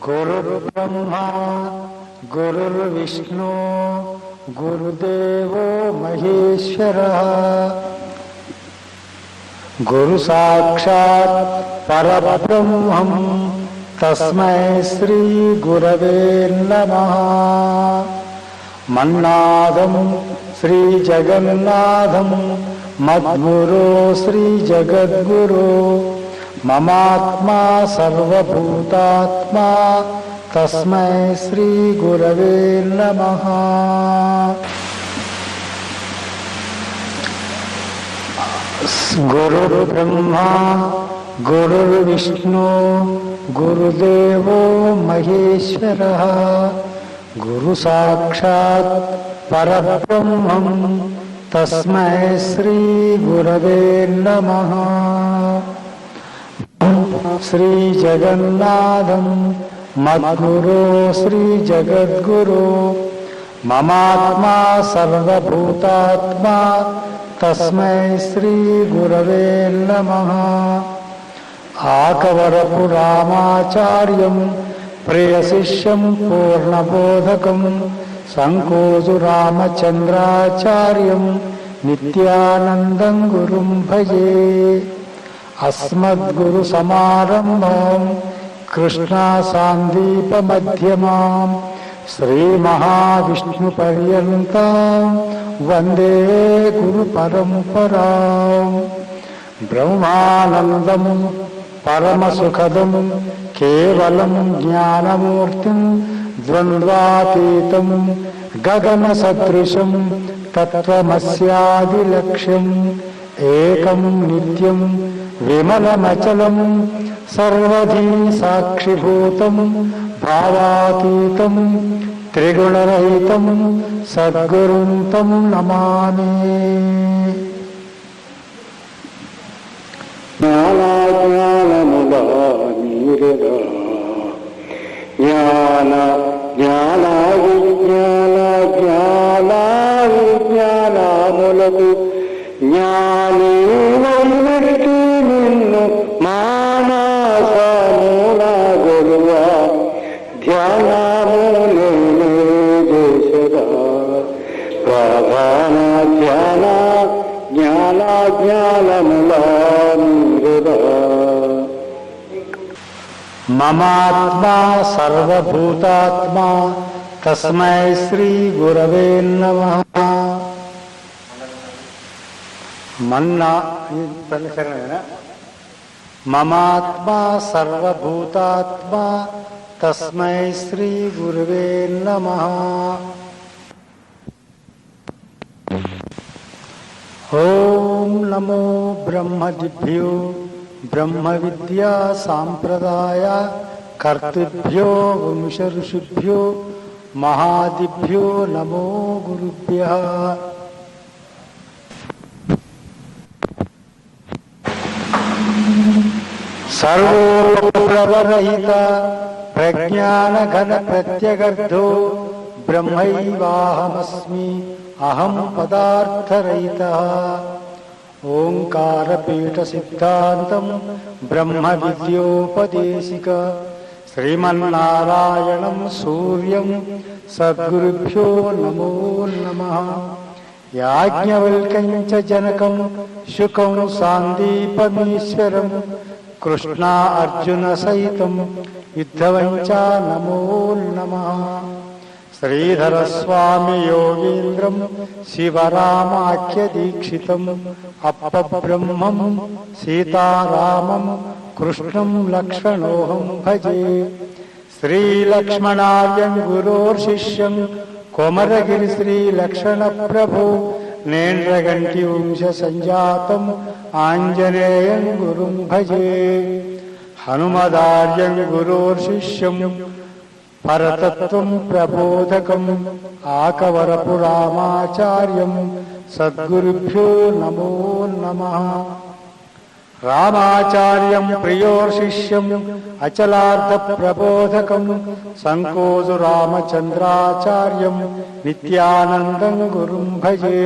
गुरुर्ब्रह्मा गुरुर्विष्णु गुरुदेवो महेश्वरः गुरु साक्षात् परब्रह्मं तस्मै श्री गुरवे नमः। मन्नादं श्री जगन्नाथं मद्गुरो श्री जगद्गुरो ममात्मा सर्वभूतात्मा तस्मै श्री गुरवे नमः। गुरुर्ब्रह्मा गुरुर्विष्णु गुरुदेवो महेश्वरः गुरु साक्षात् परब्रह्मं तस्मै श्री गुरवे नमः। श्री जगन्नाथं मद्गुरो श्री जगद्गुरो ममात्मा सर्वभूतात्मा तस्मै श्री गुरवे नमः। आकवरपुरामाचार्यं प्रियशिष्यं पूर्णबोधकं संकोजुरामचन्द्राचार्यं नित्यानन्दं गुरुं भजे। अस्मद्गुरुसमारम्भां कृष्णासान्दीपमध्यमां श्रीमहाविष्णुपर्यन्तां वन्दे गुरुपरम्परां। ब्रह्मानन्दं परमसुखदं केवलं ज्ञानमूर्तिं द्वन्द्वातीतं गगनसदृशं तत्त्वमस्यादिलक्ष्यम् एकं नित्यं विमलमचलं सर्वधी साक्षिभूतं भावातीतं त्रिगुणरहितं सद्गुरुं तं नमामि। జ్ఞానాములకు జ్ఞాని నిన్ను మానసమూల గురువ ధ్యానమునే దేశగా ప్రధాన ధ్యాన జ్ఞాన జ్ఞానముల మమాత్మా సర్వభూతాత్మా తస్మై శ్రీ గురవే నమః. మమాత్మా సర్వభూతాత్మా తస్మై శ్రీ గురవే నమః. ఓం నమో బ్రహ్మదిభ్యో బ్రహ్మ విద్యా సాంప్రదాయ కర్తృభ్యో వంశ ఋషిభ్యో మహాదిభ్యో నమో గురుభ్యః. సర్వోపప్లవరహిత ప్రజ్ఞానఘన ప్రత్యగర్ధో బ్రహ్మైవాహమస్మి అహం పదార్థరహితః. ఓంకారపీఠ సిద్ధాంతం బ్రహ్మ విద్యోపదేశిక శ్రీమన్నారాయణం సూర్యం సద్గురుభ్యో నమో నమః. యాజ్ఞవల్క్యం చ జనకం శుకం సాందీపమీశ్వరం కృష్ణా అర్జున సహితం యుద్ధవం చ నమో నమః. శ్రీధర స్వామి యోగీంద్రం శివరామాఖ్య దీక్షితం అప్పబ్రహ్మం సీతారామం కృష్ణం లక్ష్మణోహం భజే. శ్రీలక్ష్మణార్యం గురోర్శిష్యం కొమరగిరి శ్రీలక్ష్మణ ప్రభో నేంద్రగంటి వంశ సంజాతం ఆంజనేయం గురుం భజే. హనుమదార్యం గురోర్శిష్యం పరతత్వం ప్రబోధకం ఆకవరపురామాచార్యం సద్గురుభ్యో నమో నమః. రామాచార్యం ప్రియోర్శిష్యం అచలార్థ ప్రబోధకం సంకోజురామచంద్రాచార్యం నిత్యానందం గురుం భజే.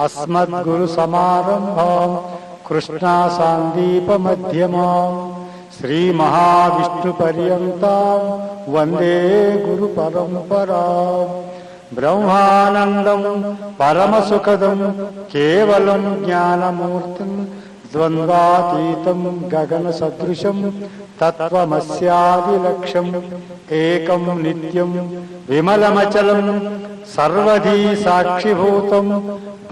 అస్మద్గురు సమారంభాం కృష్ణా సాందీప మధ్యమాం శ్రీ మహావిష్ణు పర్యంతం వందే గురు పరంపరా. బ్రహ్మానందం పరమసుఖదం కేవలం జ్ఞానమూర్తిం ద్వంద్వాతీతం గగన సదృశం తత్వమస్యాదిలక్ష్యం ఏకం నిత్యం విమలమచలం సర్వధీ సాక్షిభూతం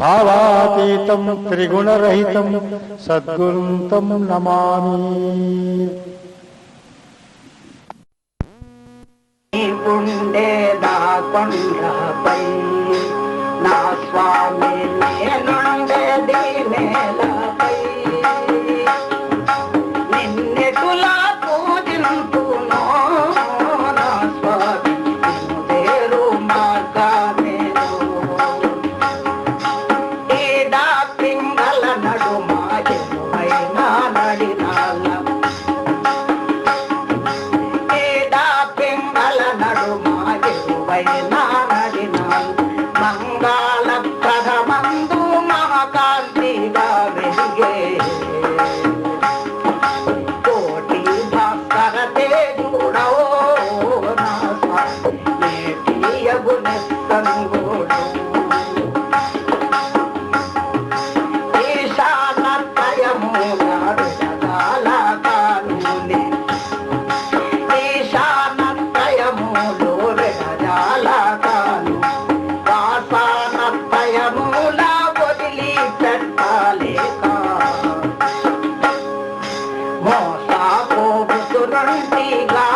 భావాతీతం త్రిగుణరహితం సద్గురుం తం నమామి. ఉండే నా కొండపై నా స్వామి నేనుండేది నేలపై నిన్నెటులా పూజింతునో నా స్వామి దేరు మార్గానేను ఈడా పింగళ నడుమ ఎనుమైనా నడినాల మంగళ ప్రథమందు మహాకాంతిగా వెలిగే కోటి భాస్కర తేజుడవో నా స్వామిగుణెస్తంగుడు ఈశానత్రయమునాడు జగాల కానుని ఈశానత్రయములు విడజాల కాను వాసానత్రయముల వదిలి పెట్టలేక మోసపోతునంటిగా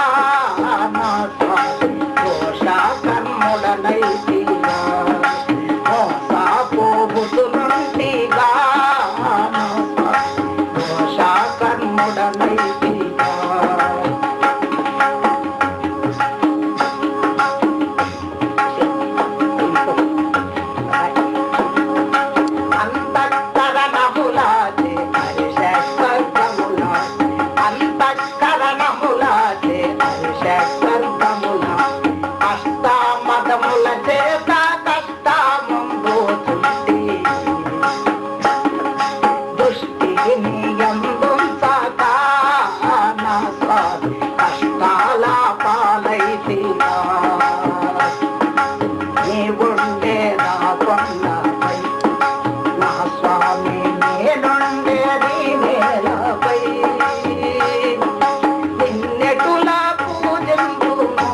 నా స్వామి దోష కర్ముడనైతిగా మోసపోతునంటిగా నా స్వామి దోష కర్ముడనైతిగా అంతఃకరణములాచే హరిషస్వర్గములా అంతఃకరణములాచే హరిషస్వర్గములా అష్టామదముల చేత కష్టాముందోచుంటి దృష్టికి నియందుంచక నా స్వామి కష్టాల పాలైతిగా నీవుండే నా కొండపై నా స్వామి నేనుండేది నేలపై నిన్నెటులా పూజింతునో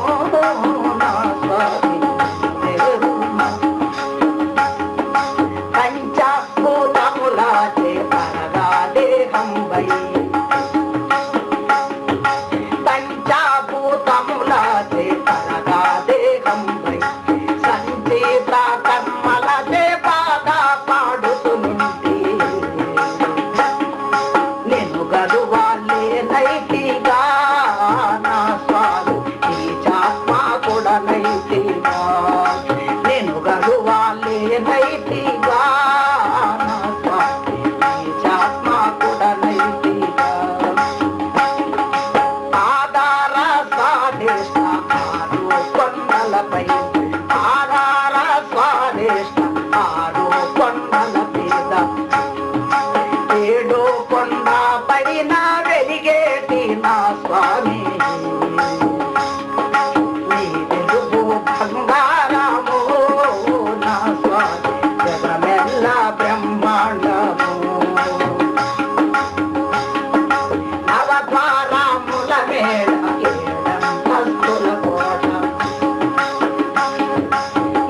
నా స్వామి పంచభూతములాచే పరగా దేహంపై పంచభూతములాచే పరగా దేహంపై సంచేత కర్మలచే బాగా పాడుతునుంటి నేను గరువాలే నైతిగా నా స్వామి నీచాత్మా కూడా నైతిగా నేను గరువాలే నైతిగా నా స్వామి నీచాత్మా కూడా నైతిగా ఆధార స్వాదిష్ట ఆరు కొండలపై ఆధార స్వాదిష్ట ఆరు కొండల మీద ఏడో కొండ పైన వెలిగేటి నా స్వామి నీ వెలుగు బంగారము నా స్వామి జగమెల్ల బ్రహ్మాండము నవద్వారముల మేడ ఏడంతస్తుల కోట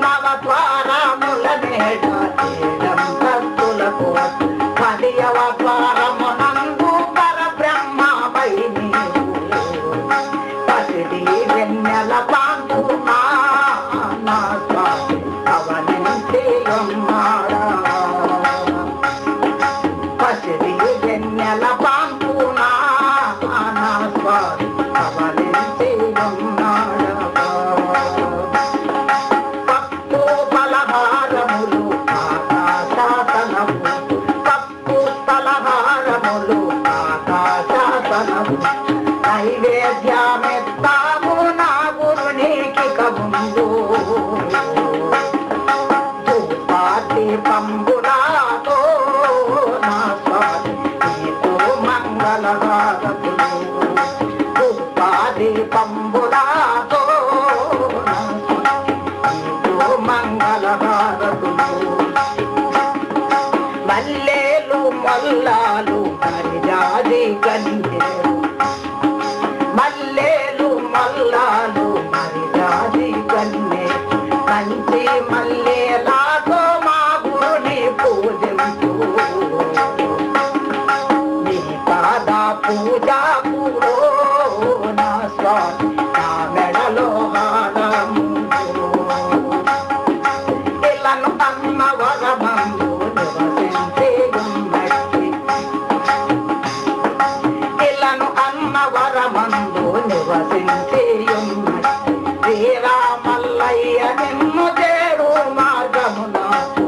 నవద్వారముల మేడ ఏడంతస్తుల కోట 10వ ద్వారమునందు పరబ్రహ్మమై నీవు పసిడి వెన్నెల పాండు నా స్వామి అవనించి ఉన్నాడా పసిడి వెన్నెల పాండు నా స్వామి అవనించి ఉన్నాడా పప్పు పలహారములు ఆకాశాసనము పప్పు పలహారములు ఆకాశాసనము నైవేద్యమెత్తాము నా గురునికి కముందు పాటి పంబులాతో నా స్వామి నీకు మంగళ హారతులు బంతి మల్లెలాతో మా గురుని పూజించు నీ పాద పూజ పూడో నా స్వామి నా మెడలో హారము ఇలను అన్న వరమందు నివసించే ఉన్నట్టి ఇలను అన్న వరమందు నివసించే ఉన్నట్టి శ్రీరామల్లయ్య నిన్ను చేరు మార్గమునకు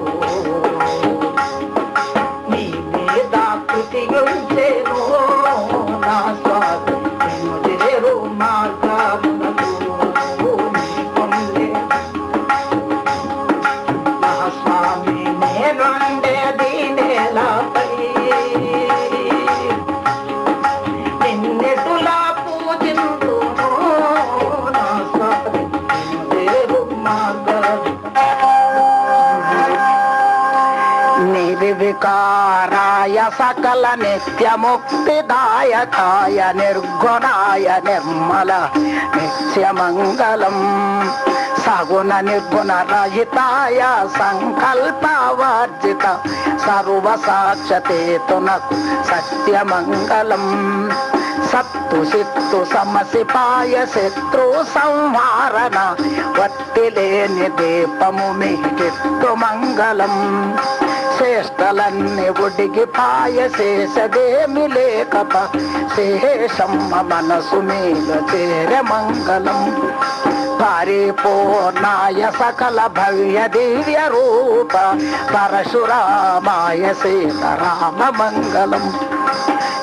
నీ మీద కృతియుంచెను నా స్వామి నిన్ను చేరు మార్గమునకు నీ పొందే నా స్వామి నేనుండేది నేలపై నిన్నెటులా పూజింతును నా స్వామి నిన్ను చేరు మార్గము నిర్వికారాయ సకల నిత్యముక్తిదాయకాయ నిర్గుణాయ నిర్మల నిత్యమంగళం సగుణ నిర్గుణ రహితాయ సంకల్పవర్జిత సర్వసాక్షతేతునకు సత్యమంగళం సత్తు సిత్తు సమసిపాయ శత్రు సంహారణ వత్తిలేని దీపము మిహిట్టు మంగళం శ్రేష్టలన్నీ ఉడిగిపాయ శేషదేమి లేకప శేషమ్మ మనసు మీద చేరే మంగళం పరిపూర్ణాయ సకల భవ్య దివ్య రూప పరశురామాయ సీతారామ మంగళం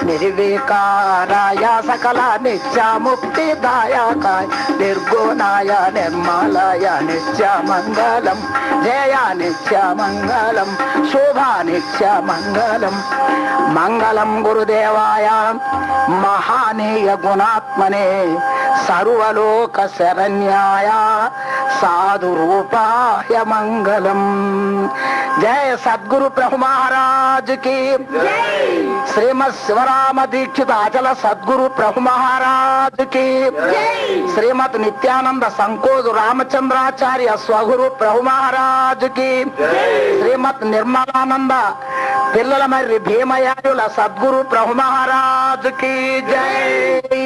నిర్వికారాయ సకల నిత్యముక్తిదాయకాయ నిర్గుణాయ నిర్మలాయ నిత్యమంగళం జయ నిత్యమంగళం శోభ నిత్యమంగళం మంగళం గురుదేవాయ మహానీయ గుణాత్మనే సర్వలోక శరణ్యాయ సాధు రూపాయ మంగళం జయ సద్గురు ప్రభు మహారాజ్ కి శ్రీమద్ శివరామ దీక్షిత అచల సద్గురు ప్రభు మహారాజ్ కి శ్రీమద్ నిత్యానంద సంకోజు రామచంద్రాచార్య స్వగురు ప్రభు మహారాజ్ కి శ్రీమద్ నిర్మలానంద పిల్లల మర్రి భీమయాయుల సద్గురు ప్రభు మహారాజ్ కి జై